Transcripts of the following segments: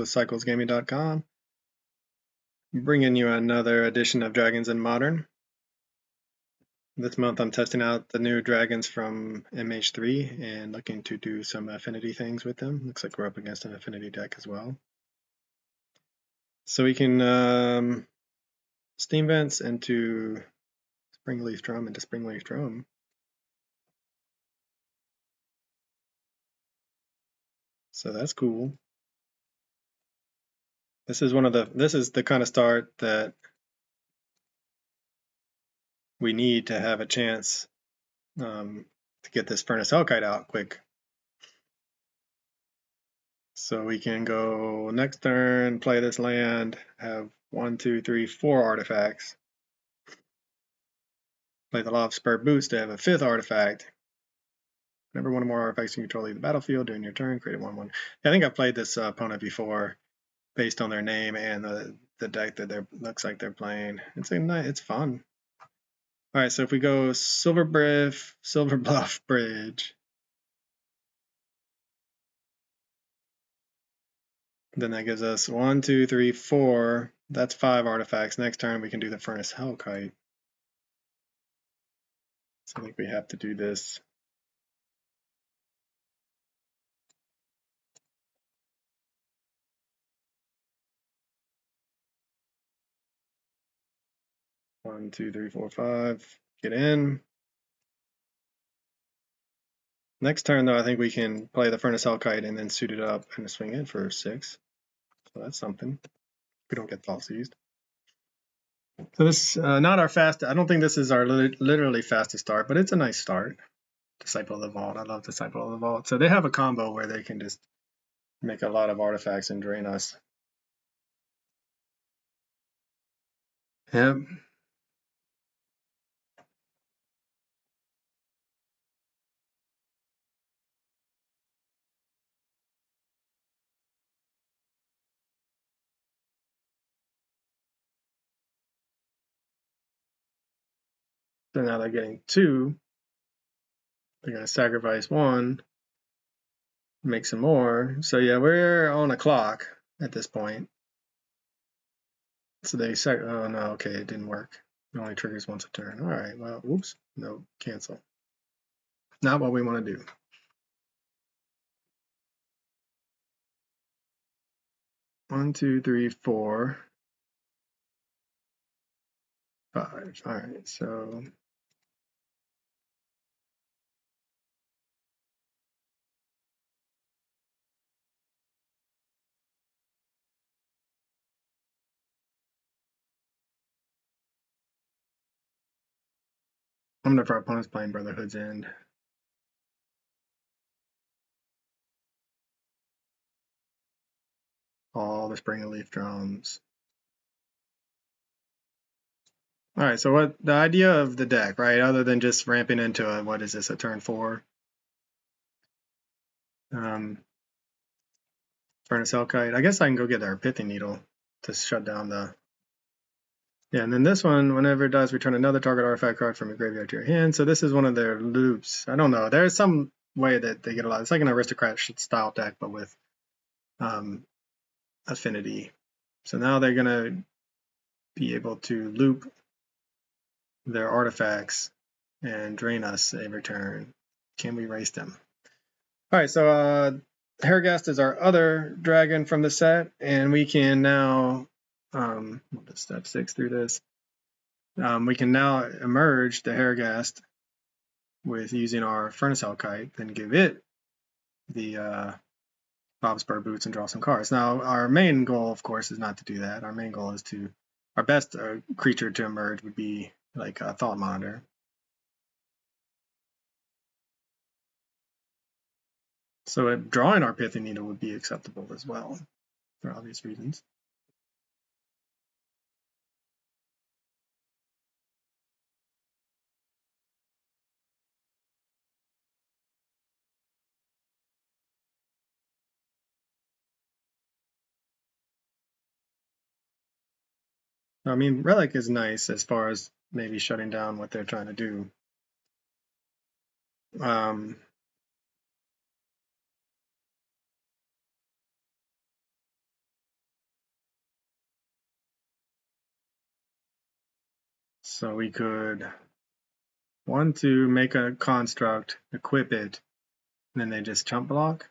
cyclesgaming.com, bringing you another edition of Dragons in Modern. This month I'm testing out the new dragons from MH3 and looking to do some affinity things with them. Looks like we're up against an affinity deck as well. So we can steam vents into Springleaf Drum into Springleaf Drum. So that's cool. This is the kind of start that we need to have a chance to get this Furnace Hellkite out quick. So we can go next turn, play this land, have 1, 2, 3, 4 artifacts. Play the Lava Spur Boots to have a 5th artifact. Whenever one or more artifacts you control leave the battlefield during your turn, create a 1/1. I think I've played this opponent before, based on their name and the deck that looks like they're playing. It's fun. All right, so if we go Silver Bluff Bridge, then that gives us 1, 2, 3, 4. That's 5 artifacts. Next turn we can do the Furnace Hellkite. So I think we have to do this. One, 2, 3, 4, 5. Get in. Next turn, though, I think we can play the Furnace Hellkite and then suit it up and swing in for 6. So that's something. We don't get false seized. So this not our fast. I don't think this is our literally fastest start, but it's a nice start. Disciple of the Vault. I love Disciple of the Vault. So they have a combo where they can just make a lot of artifacts and drain us. Yep. So now they're getting 2. They're going to sacrifice 1, make some more. So yeah, we're on a clock at this point. So they say, oh no, okay, it didn't work. It only triggers once a turn. All right, well, whoops, no, cancel. Not what we want to do. One, 2, 3, 4, 5. All right, so I'm gonna for opponents playing Brotherhood's End. All the Spring Leaf Drums. All right, so what the idea of the deck, right? Other than just ramping into a, what is this, a turn 4? Furnace Hellkite. I guess I can go get our Pithing Needle to shut down the. Yeah, and then this one, whenever it does, return another target artifact card from your graveyard to your hand. So this is one of their loops. I don't know. There's some way that they get a lot. It's like an aristocrat style deck, but with Affinity. So now they're gonna be able to loop their artifacts and drain us every turn. Can we race them? All right, so Herigast is our other dragon from the set, and we can now, we'll just step 6 through this. We can now emerge the Herigast with using our Furnace Hellkite, then give it the Lava Spur Boots and draw some cards. Now, our main goal, of course, is not to do that. Our main goal is to, our best creature to emerge would be like a Thought Monitor. So drawing our Pithing Needle would be acceptable as well, for obvious reasons. I mean, Relic is nice as far as maybe shutting down what they're trying to do. So we could want to make a construct, equip it, and then they just chump block.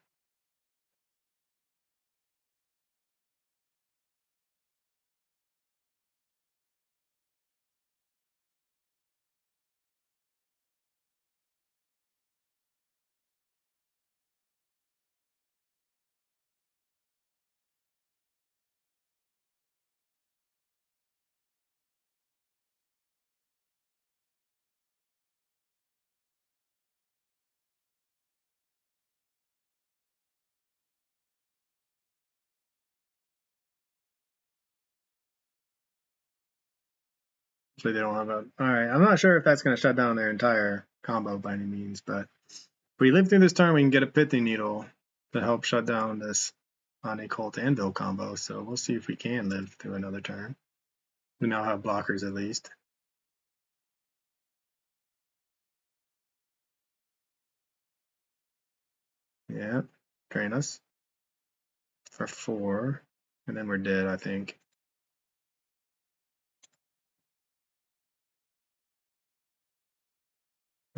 Hopefully they don't have a. Alright, I'm not sure if that's going to shut down their entire combo by any means, but if we live through this turn, we can get a Pithing Needle to help shut down this Occult Anvil combo, so we'll see if we can live through another turn. We now have blockers at least. Yeah, drain us for 4, and then we're dead, I think.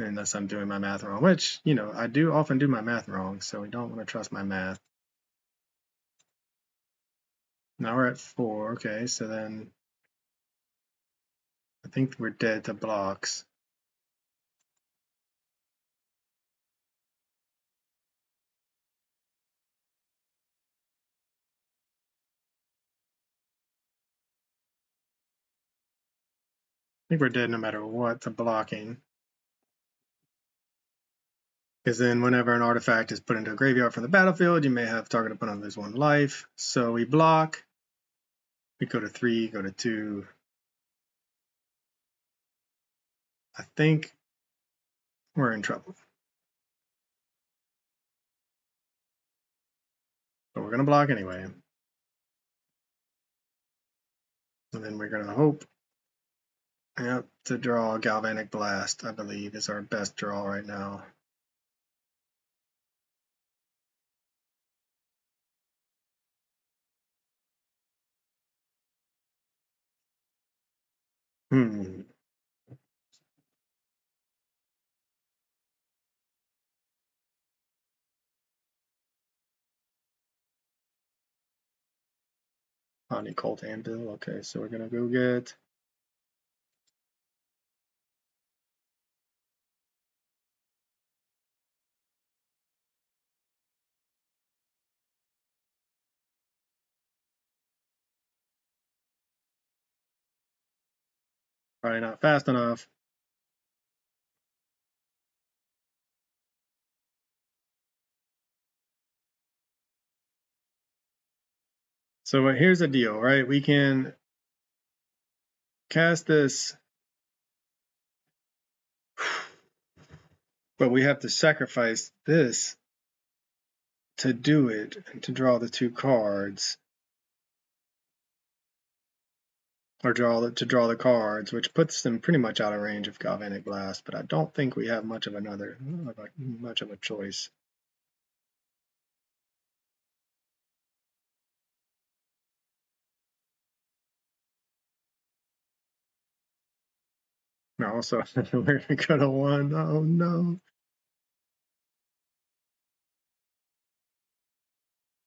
Unless I'm doing my math wrong, which, you know, I do often do my math wrong, so we don't want to trust my math. Now we're at 4, okay, so then I think we're dead to blocks. I think we're dead no matter what to blocking. Because then whenever an artifact is put into a graveyard from the battlefield, you may have target opponent lose 1 life. So we block. We go to 3, go to 2. I think we're in trouble. But we're going to block anyway. And then we're going to hope to draw a Galvanic Blast, I believe, is our best draw right now. Occult Anvil. Okay, so we're going to go get... Probably not fast enough. So here's the deal, right? We can cast this, but we have to sacrifice this to do it and to draw the 2 cards, or to draw the cards, which puts them pretty much out of range of Galvanic Blast. But I don't think we have much of a choice. No, also we're gonna win. Oh no!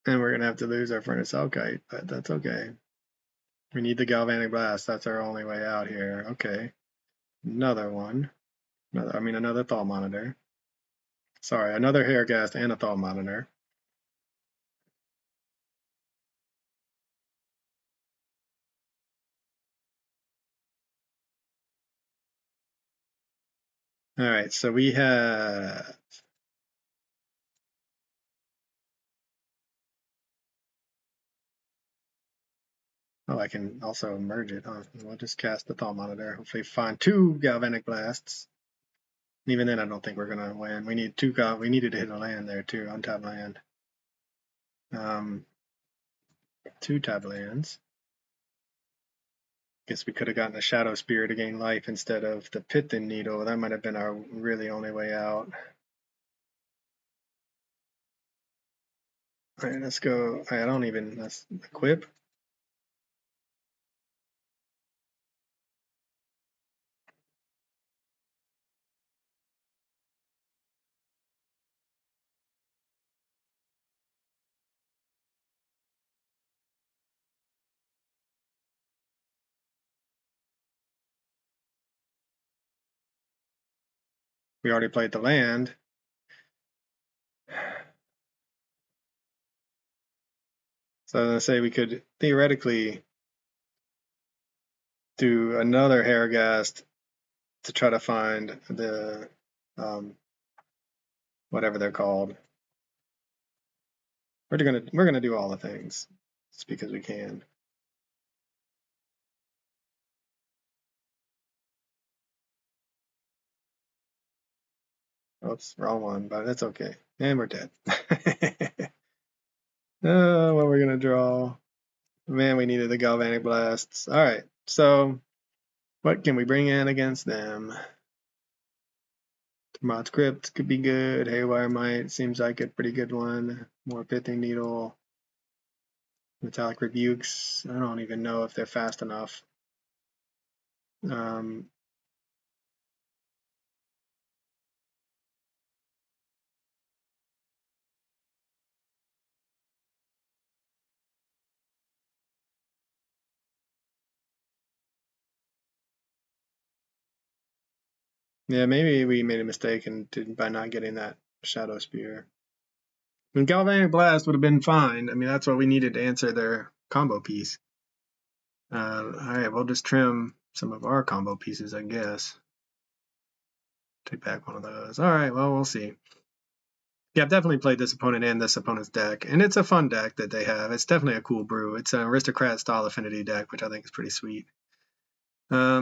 And we're gonna have to lose our Furnace Hellkite, but that's okay. We need the Galvanic Blast. That's our only way out here. Okay, another one. Another Thought Monitor. Sorry, another Herigast and a Thought Monitor. All right, so we have... Oh, I can also merge it. We'll just cast the Thought Monitor. Hopefully find 2 Galvanic Blasts. Even then, I don't think we're gonna win. We need 2. We needed to hit a land there too, untapped land. 2 tap lands. Guess we could have gotten a Shadow Spear to gain life instead of the Pithing Needle. That might have been our really only way out. All right, let's go. I don't even. Let's equip. We already played the land. So I say we could theoretically do another Herigast to try to find the whatever they're called. We're gonna do all the things just because we can. Oops, wrong one, but that's okay. And we're dead. Oh, what we're gonna draw? Man, we needed the galvanic blasts. All right, so what can we bring in against them? Mod Crypt could be good. Haywire Might seems like a pretty good one. More Pithing Needle. Metallic Rebukes. I don't even know if they're fast enough. Yeah, maybe we made a mistake by not getting that Shadow Spear. I mean, Galvanic Blast would have been fine. I mean, that's what we needed to answer their combo piece. All right, we'll just trim some of our combo pieces, I guess. Take back one of those. All right, well, we'll see. Yeah, I've definitely played this opponent and this opponent's deck, and it's a fun deck that they have. It's definitely a cool brew. It's an aristocrat-style Affinity deck, which I think is pretty sweet. I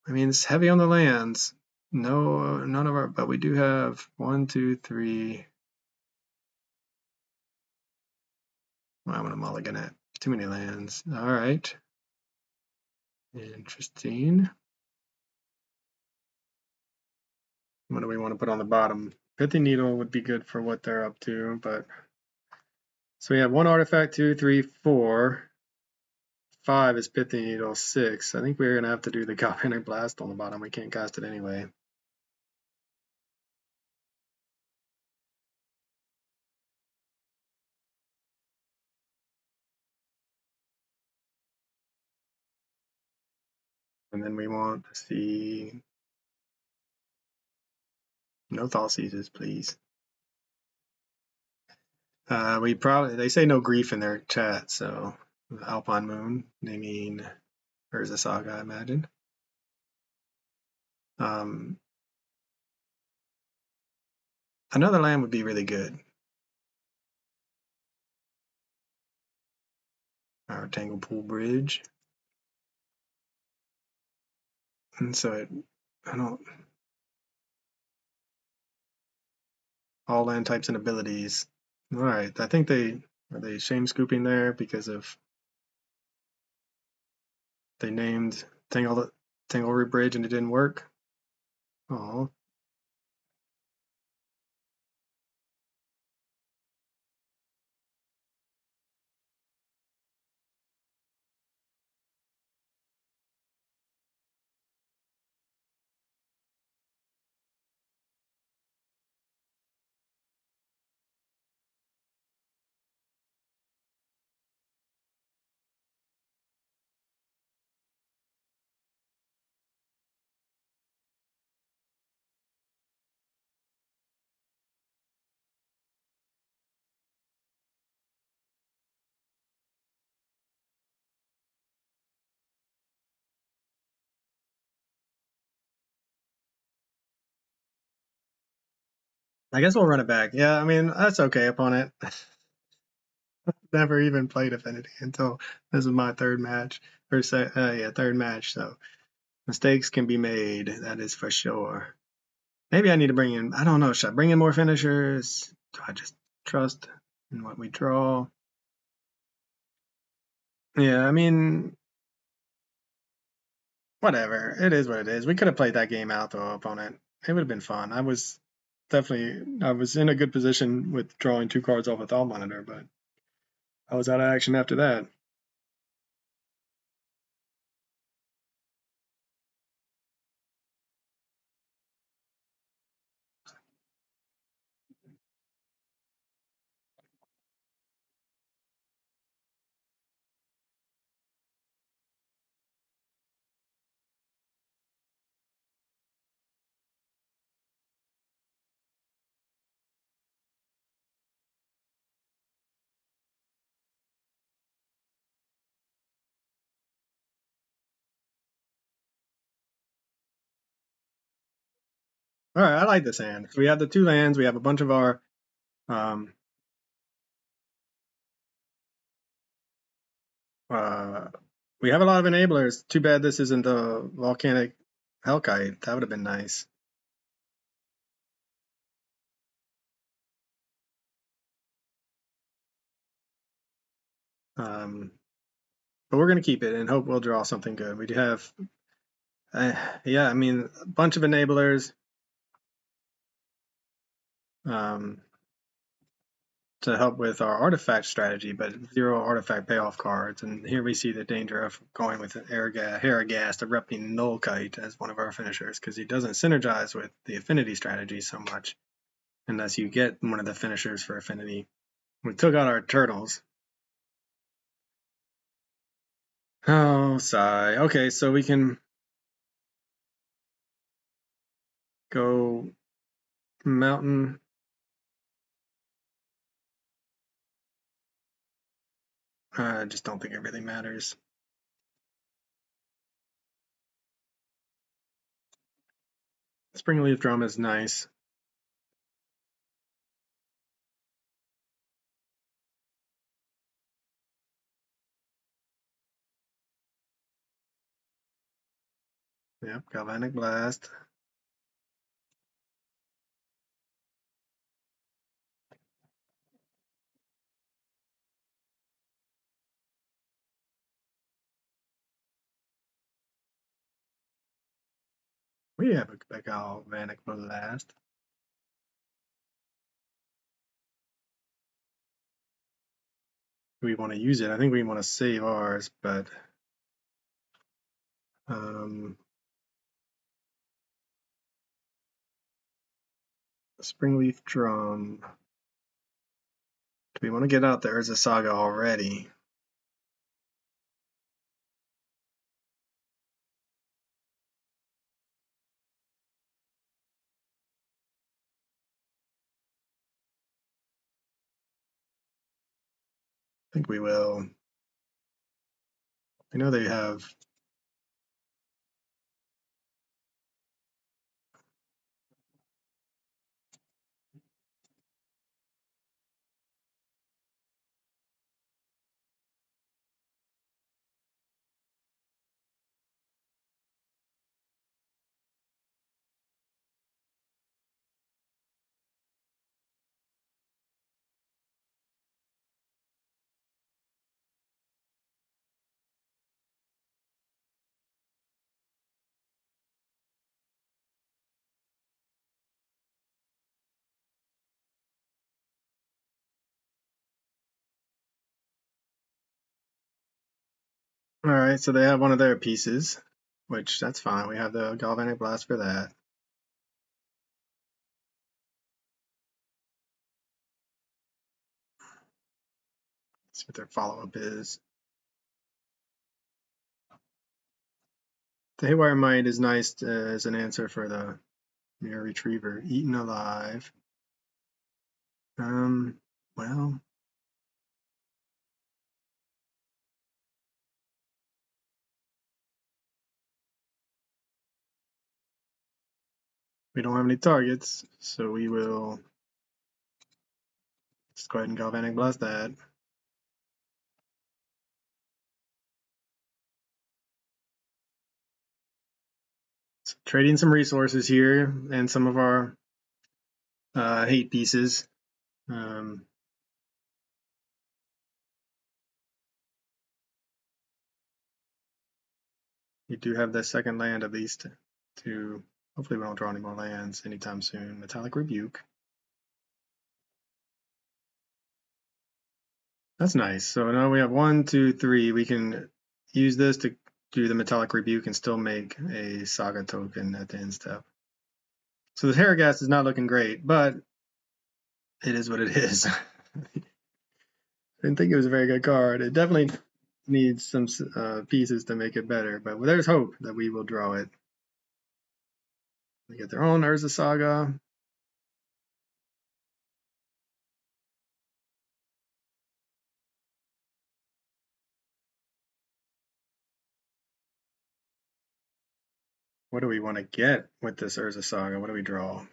mean, it's heavy on the lands. No, none of our, but we do have 1, 2, 3. Well, I'm gonna mulligan it. Too many lands. All right. Interesting. What do we want to put on the bottom? Pithing Needle would be good for what they're up to, but so we have 1 artifact, 2, 3, 4. 5 is Pithing Needle, 6. I think we're gonna have to do the Galvanic Blast on the bottom. We can't cast it anyway. And then we want to see no Thoughtseizes, please. They say no grief in their chat, so Alpine Moon, they mean Urza Saga, I imagine. Another land would be really good. Our Tangle Pool Bridge. And so I don't, all land types and abilities. All right, I think are they shame scooping there because of they named Tanglewood Bridge and it didn't work. Oh, I guess we'll run it back. Yeah, I mean that's okay, opponent. Never even played Affinity until this is my third match, third match. So mistakes can be made. That is for sure. Maybe I need to bring in. I don't know. Should I bring in more finishers? Do I just trust in what we draw? Yeah, I mean, whatever. It is what it is. We could have played that game out though, opponent. It would have been fun. I was in a good position with drawing 2 cards off a Thought Monitor, but I was out of action after that. All right, I like this hand. So we have the 2 lands. We have a bunch of our um, we have a lot of enablers. Too bad this isn't the volcanic Hellkite. That would have been nice. But we're going to keep it and hope we'll draw something good. We do have, yeah, I mean, a bunch of enablers to help with our artifact strategy, but 0 artifact payoff cards. And here we see the danger of going with an Herigast, Erupting Nullkite as one of our finishers, because he doesn't synergize with the Affinity strategy so much, unless you get one of the finishers for Affinity. We took out our turtles. Oh, sigh. Okay, so we can go mountain. I just don't think it really matters. Springleaf Drum is nice. Yep, Galvanic Blast. We have a Galvanic Blast. We want to use it. I think we want to save ours, but Springleaf Drum. Do we want to get out the Urza Saga already? I think we will. I know they have. All right, so they have one of their pieces, which that's fine. We have the Galvanic Blast for that. Let's see what their follow-up is. The Haywire Might is nice as an answer for the Mirror Retriever. Eaten Alive. Well, we don't have any targets, so we will just go ahead and Galvanic Blast that. So trading some resources here and some of our hate pieces. You do have the second land at least to hopefully we don't draw any more lands anytime soon. Metallic Rebuke. That's nice. So now we have 1, 2, 3. We can use this to do the Metallic Rebuke and still make a Saga token at the end step. So this Herigast is not looking great, but it is what it is. I didn't think it was a very good card. It definitely needs some pieces to make it better, but there's hope that we will draw it. They get their own Urza Saga. What do we want to get with this Urza Saga? What do we draw?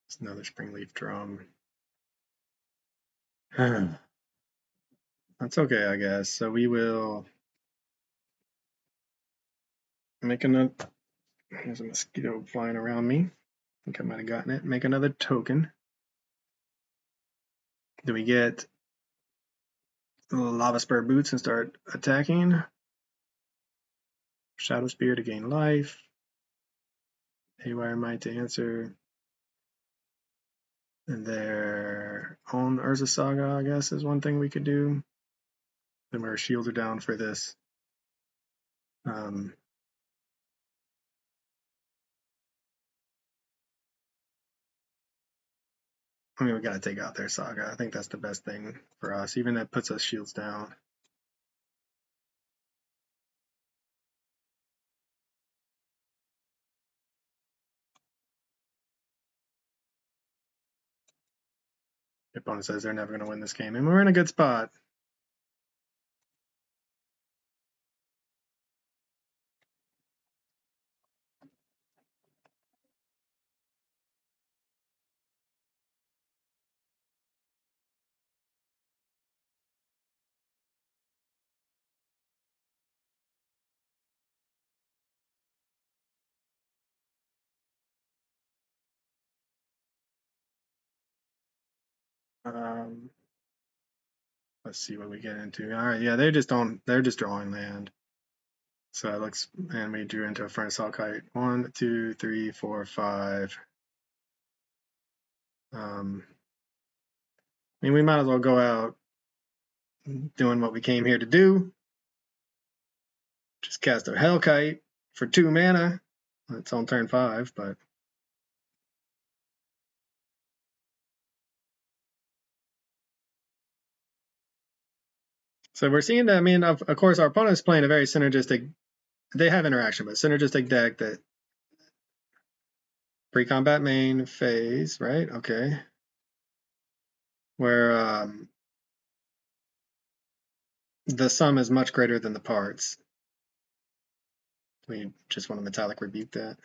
It's another Springleaf Drum. That's okay, I guess. So we will make another. There's a mosquito flying around me. I think I might have gotten it. Make another token. Do we get Lava Spur Boots and start attacking? Shadow Spear to gain life. Haywire Might to answer. And their own Urza Saga, I guess, is one thing we could do. Then our shields are down for this. I mean, we got to take out their Saga. I think that's the best thing for us. Even that puts us shields down. The opponent says they're never going to win this game, and we're in a good spot. Let's see what we get into. All right, yeah, they're just drawing land. So it looks, and we drew into a Furnace Hellkite. 1, 2, 3, 4, 5. I mean, we might as well go out doing what we came here to do. Just cast a Hellkite for 2 mana. It's on turn 5, but so we're seeing that. I mean, of course, our opponent is playing a very synergistic. They have interaction, but synergistic deck that pre-combat main phase, right? Okay, where the sum is much greater than the parts. We just want to metallic rebuke that.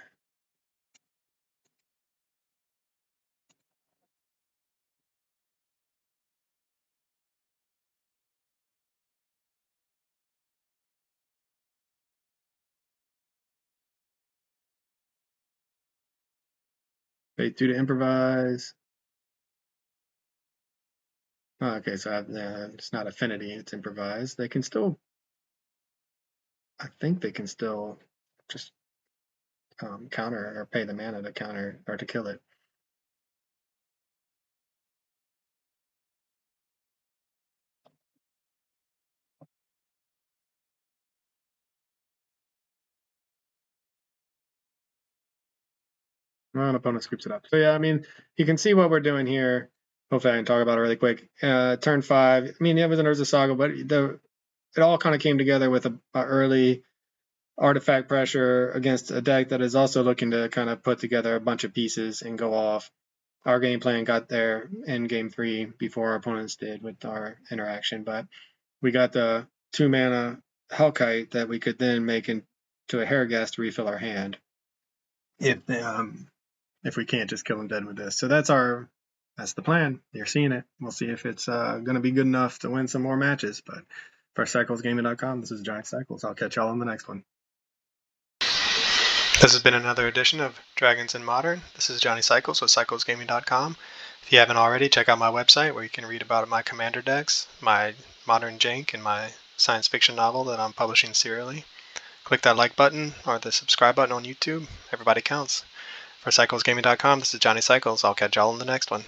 Fate 2 to improvise. Oh, okay, so it's not affinity, it's improvised. They can still, I think they can still just counter or pay the mana to counter or to kill it. Well, an opponent scoops it up. So yeah, I mean, you can see what we're doing here. Hopefully I can talk about it really quick. Turn 5, I mean, it was an Urza Saga, but it all kind of came together with a early artifact pressure against a deck that is also looking to kind of put together a bunch of pieces and go off. Our game plan got there in game 3 before our opponents did with our interaction, but we got the 2 mana Hellkite that we could then make into a Herigast to refill our hand if we can't just kill him dead with this. So that's the plan. You're seeing it. We'll see if it's going to be good enough to win some more matches. But for CyclesGaming.com, this is Johnny Cycles. I'll catch y'all on the next one. This has been another edition of Dragons in Modern. This is Johnny Cycles with CyclesGaming.com. If you haven't already, check out my website where you can read about my commander decks, my modern jank, and my science fiction novel that I'm publishing serially. Click that like button or the subscribe button on YouTube. Everybody counts. For CyclesGaming.com, this is Johnny Cycles. I'll catch y'all in the next one.